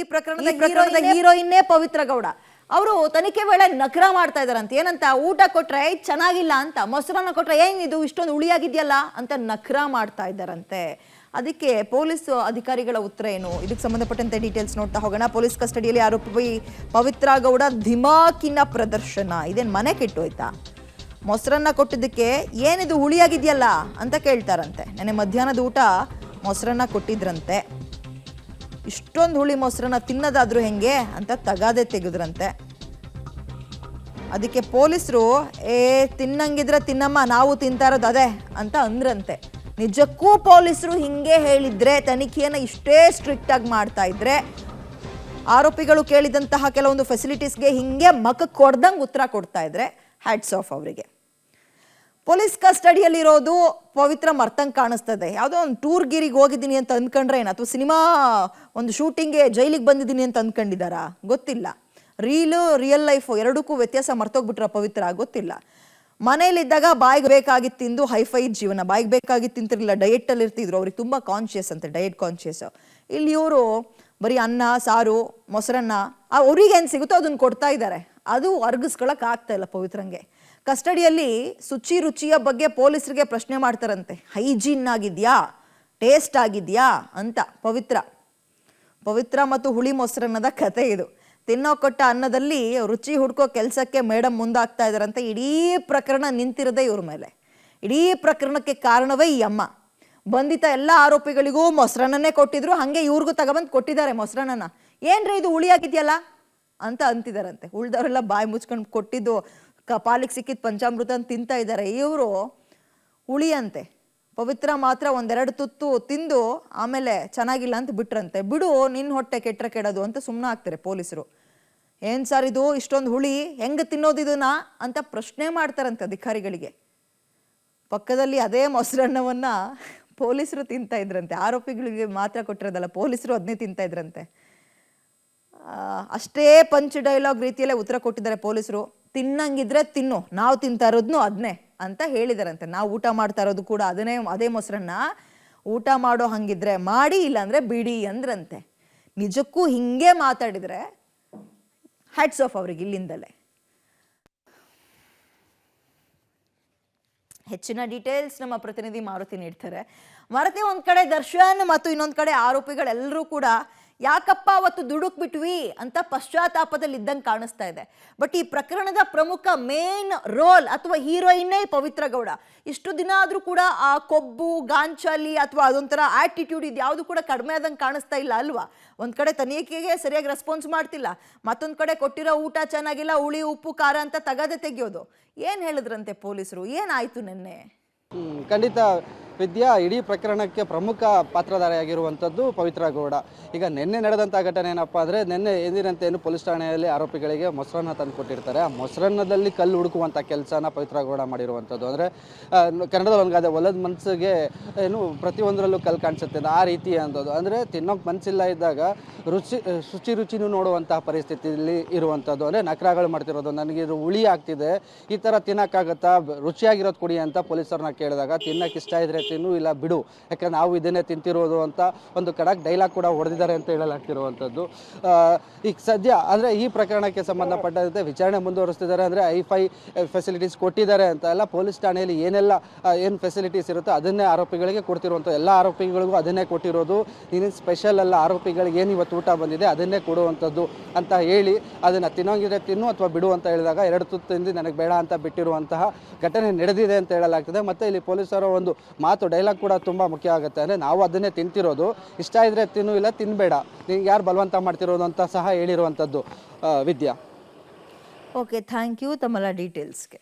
ಈ ಪ್ರಕರಣದ ಹೀರೋಯಿನ್ನೇ ಪವಿತ್ರ ಗೌಡ. ಅವರು ತನಿಖೆ ವೇಳೆ ನಕರ ಮಾಡ್ತಾ ಇದಾರಂತೆ. ಏನಂತ? ಊಟ ಕೊಟ್ರೆ ಚೆನ್ನಾಗಿಲ್ಲ ಅಂತ, ಮೊಸರನ್ನ ಕೊಟ್ರೆ ಏನಿದು ಇಷ್ಟೊಂದು ಹುಳಿಯಾಗಿದೆಯಲ್ಲ ಅಂತ ನಕರ ಮಾಡ್ತಾ ಇದ್ದಾರಂತೆ. ಅದಕ್ಕೆ ಪೊಲೀಸ್ ಅಧಿಕಾರಿಗಳ ಉತ್ತರ ಏನು? ಇದಕ್ಕೆ ಸಂಬಂಧಪಟ್ಟಂತೆ ಡೀಟೇಲ್ಸ್ ನೋಡ್ತಾ ಹೋಗೋಣ. ಪೊಲೀಸ್ ಕಸ್ಟಡಿಯಲ್ಲಿ ಆರೋಪಿ ಪವಿತ್ರ ಗೌಡ ಧಿಮಾಕಿನ ಪ್ರದರ್ಶನ. ಇದೇನು ಮನೆ ಕೆಟ್ಟೋಯ್ತಾ? ಮೊಸರನ್ನ ಕೊಟ್ಟಿದ್ದಕ್ಕೆ ಏನಿದು ಹುಳಿಯಾಗಿದೆಯಲ್ಲ ಅಂತ ಕೇಳ್ತಾರಂತೆ. ನೆನ್ನೆ ಮಧ್ಯಾಹ್ನದ ಊಟ ಮೊಸರನ್ನ ಕೊಟ್ಟಿದ್ರಂತೆ. ಇಷ್ಟೊಂದು ಹುಳಿ ಮೊಸರನ್ನ ತಿನ್ನೋದಾದ್ರೂ ಹೆಂಗೆ ಅಂತ ತಗಾದೆ ತೆಗೆದ್ರಂತೆ. ಅದಕ್ಕೆ ಪೊಲೀಸರು ತಿನ್ನಂಗಿದ್ರೆ ತಿನ್ನಮ್ಮ, ನಾವು ತಿಂತಾ ಇರೋದು ಅದೇ ಅಂತ ಅಂದ್ರಂತೆ. ನಿಜಕ್ಕೂ ಪೊಲೀಸರು ಹಿಂಗೆ ಹೇಳಿದ್ರೆ, ತನಿಖೆಯನ್ನು ಇಷ್ಟೇ ಸ್ಟ್ರಿಕ್ಟ್ ಆಗಿ ಮಾಡ್ತಾ ಇದ್ರೆ, ಆರೋಪಿಗಳು ಕೇಳಿದಂತಹ ಕೆಲವೊಂದು ಫೆಸಿಲಿಟೀಸ್ಗೆ ಹಿಂಗೆ ಮಕ್ಕಕ್ಕೆ ಕೊಡ್ದಂಗೆ ಉತ್ತರ ಕೊಡ್ತಾ ಇದ್ರೆ, ಹ್ಯಾಟ್ಸ್ ಆಫ್ ಅವರಿಗೆ. ಪೊಲೀಸ್ ಕಸ್ಟಡಿಯಲ್ಲಿರೋದು ಪವಿತ್ರ ಮರ್ತಂಗೆ ಕಾಣಿಸ್ತದೆ. ಯಾವುದೋ ಒಂದು ಟೂರ್ ಗೀರಿಗೆ ಹೋಗಿದ್ದೀನಿ ಅಂತ ಅಂದ್ಕೊಂಡ್ರೆ ಏನು, ಅಥವಾ ಸಿನಿಮಾ ಒಂದು ಶೂಟಿಂಗ್ಗೆ ಜೈಲಿಗೆ ಬಂದಿದ್ದೀನಿ ಅಂತ ಅಂದ್ಕೊಂಡಿದ್ದಾರಾ ಗೊತ್ತಿಲ್ಲ. ರಿಯಲ್ ಲೈಫು ಎರಡಕ್ಕೂ ವ್ಯತ್ಯಾಸ ಮರ್ತೋಗ್ಬಿಟ್ರ ಪವಿತ್ರ ಗೊತ್ತಿಲ್ಲ. ಮನೇಲಿದ್ದಾಗ ಬಾಯಿಗೆ ಬೇಕಾಗಿತ್ತು ತಿಂದು ಹೈಫೈ ಜೀವನ, ಬಾಯಿಗೆ ಬೇಕಾಗಿತ್ತು ತಿಂತಿರಲಿಲ್ಲ, ಡಯೆಟ್ಟಲ್ಲಿ ಇರ್ತಿದ್ರು. ಅವ್ರಿಗೆ ತುಂಬ ಕಾನ್ಷಿಯಸ್ ಅಂತೆ, ಡಯೆಟ್ ಕಾನ್ಷಿಯಸ್. ಇಲ್ಲಿ ಇವರು ಬರೀ ಅನ್ನ ಸಾರು ಮೊಸರನ್ನ ಅವ್ರಿಗೆ ಏನು ಸಿಗುತ್ತೋ ಅದನ್ನು ಕೊಡ್ತಾ ಇದ್ದಾರೆ. ಅದು ಅರ್ಗಿಸ್ಕೊಳಕ್ಕೆ ಆಗ್ತಾ ಇಲ್ಲ ಪವಿತ್ರಂಗೆ. ಕಸ್ಟಡಿಯಲ್ಲಿ ಶುಚಿ ರುಚಿಯ ಬಗ್ಗೆ ಪೊಲೀಸರಿಗೆ ಪ್ರಶ್ನೆ ಮಾಡ್ತಾರಂತೆ. ಹೈಜೀನ್ ಆಗಿದೆಯಾ, ಟೇಸ್ಟ್ ಆಗಿದೆಯಾ ಅಂತ. ಪವಿತ್ರ ಮತ್ತು ಹುಳಿ ಮೊಸರನ್ನದ ಕತೆ ಇದು. ತಿನ್ನೋ ಕೊಟ್ಟ ಅನ್ನದಲ್ಲಿ ರುಚಿ ಹುಡ್ಕೋ ಕೆಲಸಕ್ಕೆ ಮೇಡಮ್ ಮುಂದಾಗ್ತಾ ಇದ್ದಾರಂತೆ. ಇಡೀ ಪ್ರಕರಣ ನಿಂತಿರೋದೇ ಇವ್ರ ಮೇಲೆ. ಇಡೀ ಪ್ರಕರಣಕ್ಕೆ ಕಾರಣವೇ ಈ ಅಮ್ಮ. ಬಂಧಿತ ಎಲ್ಲ ಆರೋಪಿಗಳಿಗೂ ಮೊಸರನ್ನೇ ಕೊಟ್ಟಿದ್ರು, ಹಾಗೆ ಇವ್ರಿಗೂ ತಗೊಬಂದು ಕೊಟ್ಟಿದ್ದಾರೆ ಮೊಸರನ್ನ. ಏನ್ರಿ ಇದು ಹುಳಿಯಾಗಿದೆಯಲ್ಲ ಅಂತ ಅಂತಿದಾರಂತೆ. ಉಳ್ದವರೆಲ್ಲ ಬಾಯಿ ಮುಚ್ಕೊಂಡು ಕೊಟ್ಟಿದ್ದು ಪಾಲಿಗೆ ಸಿಕ್ಕಿದ ಪಂಚಾಮೃತ ಅಂತ ತಿಂತಾ ಇದ್ದಾರೆ. ಇವರು ಹುಳಿ ಅಂತೆ. ಪವಿತ್ರ ಮಾತ್ರ ಒಂದೆರಡು ತುತ್ತು ತಿಂದು ಆಮೇಲೆ ಚೆನ್ನಾಗಿಲ್ಲ ಅಂತ ಬಿಟ್ರಂತೆ. ಬಿಡು, ನಿನ್ನ ಹೊಟ್ಟೆ ಕೆಟ್ಟರೆ ಕೆಡೋದು ಅಂತ ಸುಮ್ಮನೆ ಆಗ್ತಾರೆ ಪೊಲೀಸರು. ಏನು ಸರ್ ಇದು ಇಷ್ಟೊಂದು ಹುಳಿ, ಹೆಂಗೆ ತಿನ್ನೋದಿದನ್ನ ಅಂತ ಪ್ರಶ್ನೆ ಮಾಡ್ತಾರಂತೆ ಅಧಿಕಾರಿಗಳಿಗೆ. ಪಕ್ಕದಲ್ಲಿ ಅದೇ ಮೊಸರನ್ನವನ್ನ ಪೊಲೀಸರು ತಿಂತಾ ಇದ್ರಂತೆ. ಆರೋಪಿಗಳಿಗೆ ಮಾತ್ರ ಕೊಟ್ಟಿರೋದಲ್ಲ, ಪೊಲೀಸರು ಅದನ್ನೇ ತಿಂತಾ ಇದ್ರಂತೆ. ಅಷ್ಟೇ ಪಂಚ್ ಡೈಲಾಗ್ ರೀತಿಯಲ್ಲೇ ಉತ್ತರ ಕೊಟ್ಟಿದ್ದಾರೆ ಪೊಲೀಸರು. ತಿನ್ನಂಗಿದ್ರೆ ತಿನ್ನು, ನಾವು ತಿಂತಾ ಇರೋದ್ನು ಅದನ್ನೇ ಅಂತ ಹೇಳಿದಾರಂತೆ. ನಾವು ಊಟ ಮಾಡ್ತಾ ಇರೋದು ಕೂಡ ಅದೇ ಮೊಸರನ್ನ, ಊಟ ಮಾಡೋ ಹಂಗಿದ್ರೆ ಮಾಡಿ, ಇಲ್ಲಾಂದ್ರೆ ಬಿಡಿ ಅಂದ್ರಂತೆ. ನಿಜಕ್ಕೂ ಹಿಂಗೆ ಮಾತಾಡಿದ್ರೆ ಹ್ಯಾಟ್ಸ್ ಆಫ್ ಅವ್ರಿಗೆ ಇಲ್ಲಿಂದಲೇ. ಹೆಚ್ಚಿನ ಡೀಟೇಲ್ಸ್ ನಮ್ಮ ಪ್ರತಿನಿಧಿ ಮಾರುತಿ ನೀಡ್ತಾರೆ. ಮಾರುತಿ, ಒಂದ್ ಕಡೆ ದರ್ಶನ್ ಮತ್ತು ಇನ್ನೊಂದ್ ಕಡೆ ಆರೋಪಿಗಳೆಲ್ಲರೂ ಕೂಡ ಯಾಕಪ್ಪ ಅವತ್ತು ದುಡುಕ್ ಬಿಟ್ವಿ ಅಂತ ಪಶ್ಚಾತ್ತಾಪದಲ್ಲಿ ಇದ್ದಂಗೆ ಕಾಣಿಸ್ತಾ ಇದೆ. ಬಟ್ ಈ ಪ್ರಕರಣದ ಪ್ರಮುಖ ಮೇನ್ ರೋಲ್ ಅಥವಾ ಹೀರೋಯಿನ್ನೇ ಪವಿತ್ರ ಗೌಡ. ಇಷ್ಟು ದಿನ ಆದ್ರೂ ಕೂಡ ಆ ಕೊಬ್ಬು ಗಾಂಚಲಿ ಅಥವಾ ಅದೊಂಥರ ಆಟಿಟ್ಯೂಡ್ ಇದ್ಯಾವುದು ಕೂಡ ಕಡಿಮೆ ಆದಂಗೆ ಕಾಣಿಸ್ತಾ ಇಲ್ಲ ಅಲ್ವಾ? ಒಂದ್ ಕಡೆ ತನಿಖೆಗೆ ಸರಿಯಾಗಿ ರೆಸ್ಪಾನ್ಸ್ ಮಾಡ್ತಿಲ್ಲ, ಮತ್ತೊಂದ್ ಕಡೆ ಕೊಟ್ಟಿರೋ ಊಟ ಚೆನ್ನಾಗಿಲ್ಲ, ಹುಳಿ ಉಪ್ಪು ಖಾರ ಅಂತ ತಗದೆ ತೆಗೆಯೋದು. ಏನ್ ಹೇಳಿದ್ರಂತೆ ಪೊಲೀಸರು? ಏನಾಯ್ತು ನಿನ್ನೆ? ಖಂಡಿತ ವಿದ್ಯಾ, ಇಡೀ ಪ್ರಕರಣಕ್ಕೆ ಪ್ರಮುಖ ಪಾತ್ರಧಾರಿಯಾಗಿರುವಂಥದ್ದು ಪವಿತ್ರ ಗೌಡ. ಈಗ ನಿನ್ನೆ ನಡೆದಂಥ ಘಟನೆ ಏನಪ್ಪ ಅಂದರೆ, ನಿನ್ನೆ ಎಂದಿನಂತೆ ಏನು ಪೊಲೀಸ್ ಠಾಣೆಯಲ್ಲಿ ಆರೋಪಿಗಳಿಗೆ ಮೊಸರನ್ನ ತಂದು ಕೊಟ್ಟಿರ್ತಾರೆ. ಆ ಮೊಸರನ್ನದಲ್ಲಿ ಕಲ್ಲು ಹುಡುಕುವಂಥ ಕೆಲಸನ ಪವಿತ್ರ ಗೌಡ ಮಾಡಿರುವಂಥದ್ದು. ಅಂದರೆ ಕನ್ನಡದಲ್ಲಿ ಒಂದು ಗಾದೆ, ಒಲದ ಮನಸ್ಸಿಗೆ ಏನು ಪ್ರತಿಯೊಂದರಲ್ಲೂ ಕಲ್ಲು ಕಾಣಿಸುತ್ತೆ, ಆ ರೀತಿ ಅಂಥದ್ದು. ಅಂದರೆ ತಿನ್ನೋಕೆ ಮನಸ್ಸಿಲ್ಲ ಇದ್ದಾಗ ರುಚಿನೂ ನೋಡುವಂತಹ ಪರಿಸ್ಥಿತಿಯಲ್ಲಿ ಇರುವಂಥದ್ದು. ಅಂದರೆ ನಕರಾಗಳು ಮಾಡ್ತಿರೋದು, ನನಗೆ ಇದು ಹುಳಿ ಆಗ್ತಿದೆ, ಈ ಥರ ತಿನ್ನೋಕ್ಕಾಗತ್ತಾ, ರುಚಿಯಾಗಿರೋದು ಕೊಡಿ ಅಂತ ಪೊಲೀಸರನ್ನ ಕೇಳಿದಾಗ, ತಿನ್ನೋಕೆ ಇಷ್ಟ ಇದ್ರೆ ತಿನ್ನು, ಇಲ್ಲ ಬಿಡು, ಯಾಕಂದ್ರೆ ನಾವು ಇದನ್ನೇ ತಿಂತಿರೋದು ಅಂತ ಒಂದು ಖಡಕ್ ಡೈಲಾಗ್ ಕೂಡ ಹೊಡೆದಿದ್ದಾರೆ ಅಂತ ಹೇಳಲಾಗ್ತಿರುವಂಥದ್ದು. ಈಗ ಸದ್ಯ ಅಂದರೆ ಈ ಪ್ರಕರಣಕ್ಕೆ ಸಂಬಂಧಪಟ್ಟಂತೆ ವಿಚಾರಣೆ ಮುಂದುವರಿಸ್ತಿದ್ದಾರೆ. ಅಂದರೆ ಐಫೈ ಫೆಸಿಲಿಟೀಸ್ ಕೊಟ್ಟಿದ್ದಾರೆ ಅಂತ ಎಲ್ಲ ಪೊಲೀಸ್ ಠಾಣೆಯಲ್ಲಿ ಏನೆಲ್ಲ ಏನು ಫೆಸಿಲಿಟೀಸ್ ಇರುತ್ತೋ ಅದನ್ನೇ ಆರೋಪಿಗಳಿಗೆ ಕೊಡ್ತಿರುವಂಥ, ಎಲ್ಲ ಆರೋಪಿಗಳಿಗೂ ಅದನ್ನೇ ಕೊಟ್ಟಿರೋದು. ನೀನು ಸ್ಪೆಷಲ್ ಅಲ್ಲ, ಆರೋಪಿಗಳಿಗೆ ಏನು ಇವತ್ತು ಊಟ ಬಂದಿದೆ ಅದನ್ನೇ ಕೊಡುವಂಥದ್ದು ಅಂತ ಹೇಳಿ, ಅದನ್ನು ತಿನ್ನೋಂಗಿದ್ರೆ ತಿನ್ನು ಅಥವಾ ಬಿಡು ಅಂತ ಹೇಳಿದಾಗ 2 ತುತ್ತು ತಿಂದು ನನಗೆ ಬೇಡ ಅಂತ ಬಿಟ್ಟಿರುವಂತಹ ಘಟನೆ ನಡೆದಿದೆ ಅಂತ ಹೇಳಲಾಗ್ತದೆ. ಮತ್ತು ಇಲ್ಲಿ ಪೊಲೀಸರ ಒಂದು ಮಾತು ಡೈಲಾಗ್ ಕೂಡ ತುಂಬ ಮುಖ್ಯ ಆಗುತ್ತೆ. ಅಂದರೆ ನಾವು ಅದನ್ನೇ ತಿಂತಿರೋದು, ಇಷ್ಟ ಇದ್ರೆ ತಿನ್ನು, ಇಲ್ಲ ತಿನ್ನಬೇಡ, ನಿಂಗೆ ಯಾರು ಬಲವಂತ ಮಾಡ್ತಿರೋದು ಅಂತ ಸಹ ಹೇಳಿರುವಂಥದ್ದು ವಿದ್ಯಾ. ಓಕೆ, ಥ್ಯಾಂಕ್ ಯು ತಮ್ಮೆಲ್ಲ ಡೀಟೇಲ್ಸ್ಗೆ.